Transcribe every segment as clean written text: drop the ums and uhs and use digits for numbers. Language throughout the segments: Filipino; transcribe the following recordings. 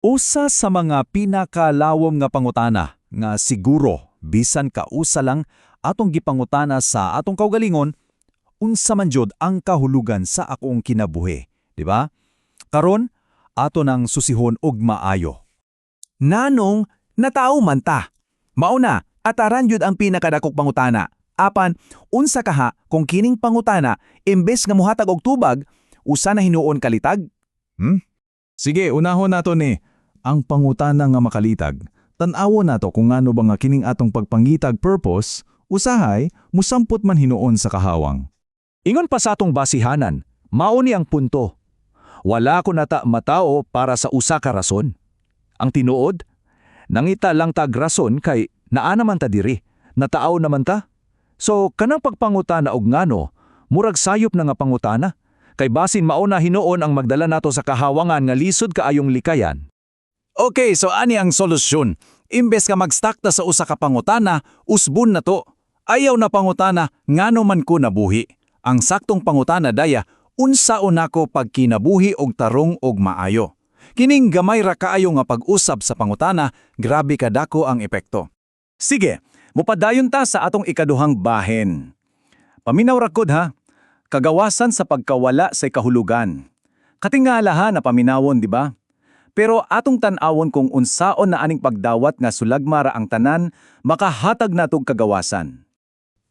Usa sa mga pinakalawom nga pangutana nga siguro bisan kausa lang atong gipangutana sa atong kaugalingon unsa man jud ang kahulugan sa akong kinabuhi, di ba? Karon ato nang susihon og maayo. Nanong, natao man ta. Mauna, ataran yun ang pinakadakok pangutana. Apan, unsa kaha kung kining pangutana, imbes nga muhatag og tubag, usa na hinuon kalitag? Sige, unahon nato ni. Ang pangutana nga makalitag, tan-awon nato kung ngano ba nga kining atong pagpangitag purpose, usahay, musampot man hinuon sa kahawang. Ingon pa sa atong basihanan, mauni ang punto. Wala ko nata matao para sa usa ka rason. Ang tinuod, nangita lang tag rason kay naa naman ta diri, nataaw naman ta. So kanang pagpangutana og ngano, murag sayop na nga pangutana, kay basin mauna hinuon ang magdala nato sa kahawangan nga lisod kaayong likayan. Okay, so ani ang solusyon. Imbes ka mag-stuck ta sa usa ka pangutana, usbon na to. Ayaw na pangutana, ngano man ko nabuhi. Ang saktong pangutana daya, unsaon nako pagkinabuhi og tarong og maayo. Kining gamay ra kaayo nga pag-usab sa pangutana, grabe kadako ang epekto. Sige, mupadayon ta sa atong ikaduhang bahin. Paminaw ra kod ha, kagawasan sa pagkawala sa kahulugan. Katingalahan na paminawon, di ba? Pero atong tan-awon kung unsaon na aning pagdawat nga sulagmara ang tanan, makahatag natog kagawasan.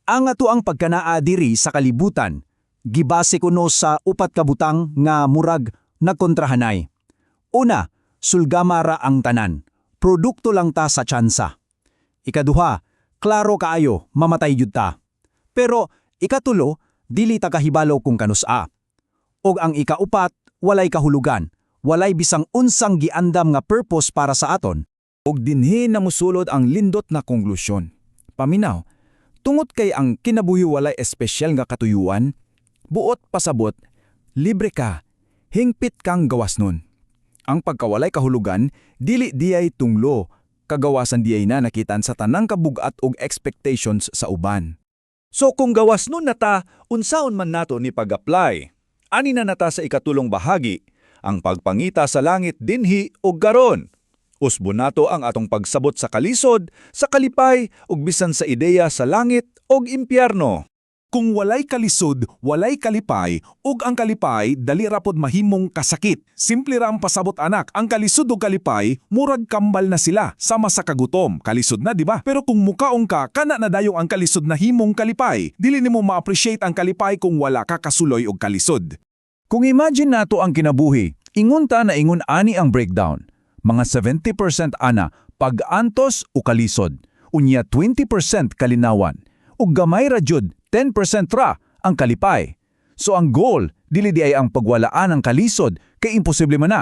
Ang ato ang pagkanaa diri sa kalibutan, gibase kuno sa upat ka butang nga murag nagkontrahanay. Una, sulgamara ang tanan. Produkto lang ta sa tsansa. Ikaduha, klaro kaayo, mamatay jud ta. Pero ikatulo, dili ta kahibalo kung kanusa. Og ang ikaupat, walay kahulugan. Walay bisang unsang giandam nga purpose para sa aton. Og dinhi na musulod ang lindot na konklusyon. Paminaw, tungod kay ang kinabuhi walay espesyal nga katuyuan, buot pasabot, libre ka, hingpit kang gawas nun. Ang pagkawalay kahulugan, dili diyay tunglo, kagawasan diyay na nakitan sa tanang kabugat og expectations sa uban. So kung gawas nun nata, unsaon man nato ni pag-apply? Ani na nata sa ikatulong bahagi, ang pagpangita sa langit dinhi og garon. Usbon nato ang atong pagsabot sa kalisod, sa kalipay, ug bisan sa ideya sa langit og impyerno. Kung walay kalisod, walay kalipay, ug ang kalipay dali ra pod mahimong kasakit. Simple ra ang pasabot anak, ang kalisod ug kalipay murag kambal na sila sama sa kagutom. Kalisod na, di ba? Pero kung mukaong ka, kana na dayong ang kalisod na himong kalipay. Dili nimo ma-appreciate ang kalipay kung wala ka kasuloy og kalisod. Kung imagine nato ang kinabuhi, ingon ta na ingon ani ang breakdown. Mga 70% ana pag-antos o kalisod, unya 20% kalinawan, ug gamay ra jud 10% ra ang kalipay. So ang goal dili di ay ang pagwalaan ang kalisod kay imposible man na.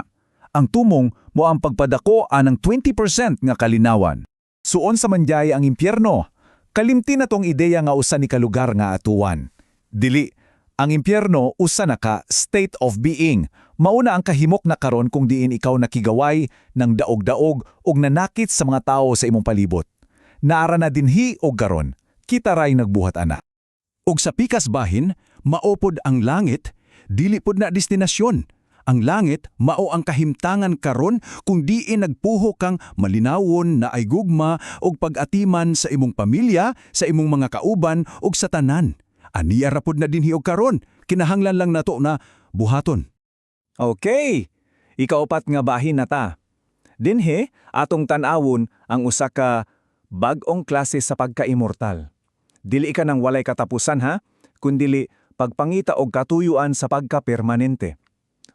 Ang tumong mo ang pagpadako anang 20% nga kalinawan. Suon sa mandyay ang impyerno, kalimti na tong ideya nga usa ni kalugar nga atuan. Dili ang impyerno usa na ka state of being. Mauna ang kahimok na karon kung diin ikaw nakigaway ng daog-daog ug nanakit sa mga tao sa imong palibot. Naara na dinhi og karon, kita ray nagbuhat ana. Ug sa pikas bahin, maopod ang langit, dili pod na destinasyon. Ang langit mao ang kahimtangan karon kung diin nagpuho kang malinawon na ay gugma og pag-atiman sa imong pamilya, sa imong mga kauban ug sa tanan. Aniya ra pod na dinhi og karon, kinahanglan lang nato na buhaton. Okay, ikaupat nga bahin na ta. Dinhi, atong tan-awon ang usa ka bag-ong klase sa pagka-immortal. Dili ka nang walay katapusan ha, kundili pagpangita og katuyuan sa pagka-permanente.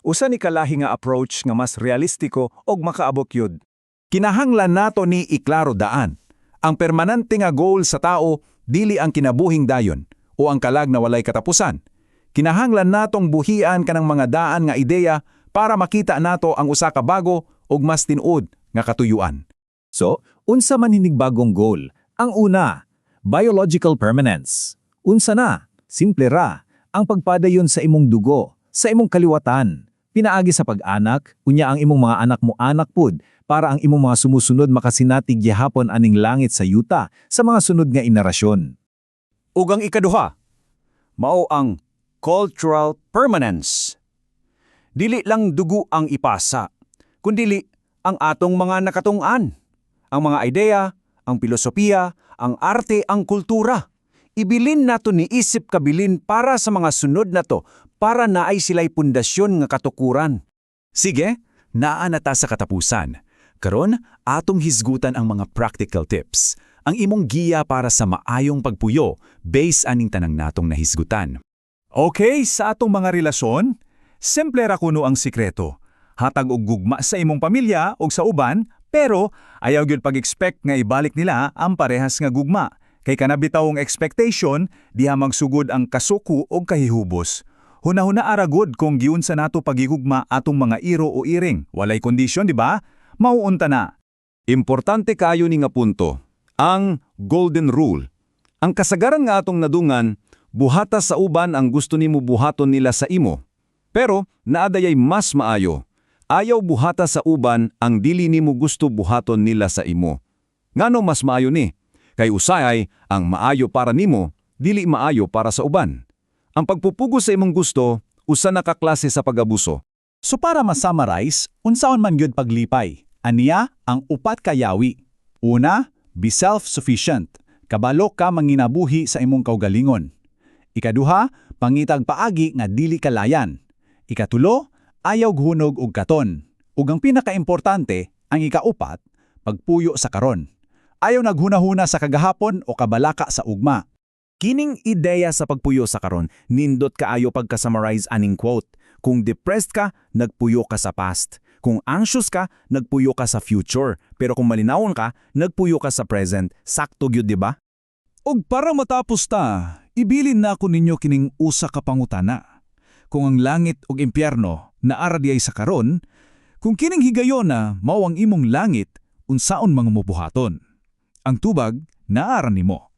Usa ni kalahi nga approach nga mas realistiko og makaabot yod. Kinahanglan nato ni iklaro daan. Ang permanente nga goal sa tao dili ang kinabuhing dayon o ang kalag na walay katapusan. Kinahanglan natong buhian kanang mga daan nga ideya para makita nato ang usa ka bago ug mas tinuod nga katuyuan. So, unsa man hinig bagong goal? Ang una, biological permanence. Unsa na? Simple ra, ang pagpadayon sa imong dugo, sa imong kaliwatan. Pinaagi sa pag-anak, unya ang imong mga anak mo anak pud para ang imong mga sumusunod makasinatig gihapon aning langit sa yuta sa mga sunod nga inarasyon. Ug ang ikaduha, mao ang cultural permanence. Dili lang dugo ang ipasa, kundili ang atong mga nakatungan, ang mga ideya, ang filosofiya, ang arte, ang kultura. Ibilin nato ni isip kabilin para sa mga sunod nato para naay sila'y pundasyon nga katukuran. Sige, naa na ta sa katapusan. Karon, atong hisgutan ang mga practical tips. Ang imong giya para sa maayong pagpuyo based aning tanang natong nahisgutan. Okay, sa atong mga relasyon, simple ra kuno ang sikreto. Hatag og gugma sa imong pamilya o sa uban, pero ayaw gyud pag-expect nga ibalik nila ang parehas nga gugma. Kay kanabitaw ang expectation, diha magsugod ang kasuko o kahihubos. Hunahuna aragod kung giunsa nato pagigugma atong mga iro o iring. Walay kondisyon, di ba? Mauunta na. Importante kayo ni nga punto, ang golden rule. Ang kasagaran nga atong nadungan, buhata sa uban ang gusto nimo buhaton nila sa imo. Pero naadayay mas maayo. Ayaw buhata sa uban ang dili nimo gusto buhaton nila sa imo. Ngano mas maayo ni? Kay usay ang maayo para nimo, dili maayo para sa uban. Ang pagpupugo sa imong gusto, usa na ka klase sa pag-abuso. So para ma-summarize, unsaon man gyud paglipay? Aniya ang upat ka yawi. Una, be self-sufficient. Kabalo ka manginabuhi sa imong kaugalingon. Ikaduha, pangitag paagi nga dili kalayan. Ikatulo, ayaw hunog og katon. Ug ang pinakaimportante, ang ikaupat, pagpuyo sa karon. Ayaw naghunahuna sa kagahapon o kabalaka sa ugma. Kining ideya sa pagpuyo sa karon, nindot kaayo pagka-summarize aning quote. Kung depressed ka, nagpuyo ka sa past. Kung anxious ka, nagpuyo ka sa future. Pero kung malinawon ka, nagpuyo ka sa present. Sakto gyud, di ba? Og para matapos ta, ibilin na ako ninyo kining usa ka pangutana. Kung ang langit ug impyerno naara diay sa karon, kung kining higayon na mao ang imong langit, unsaon mga mobuhaton? Ang tubag naara nimo.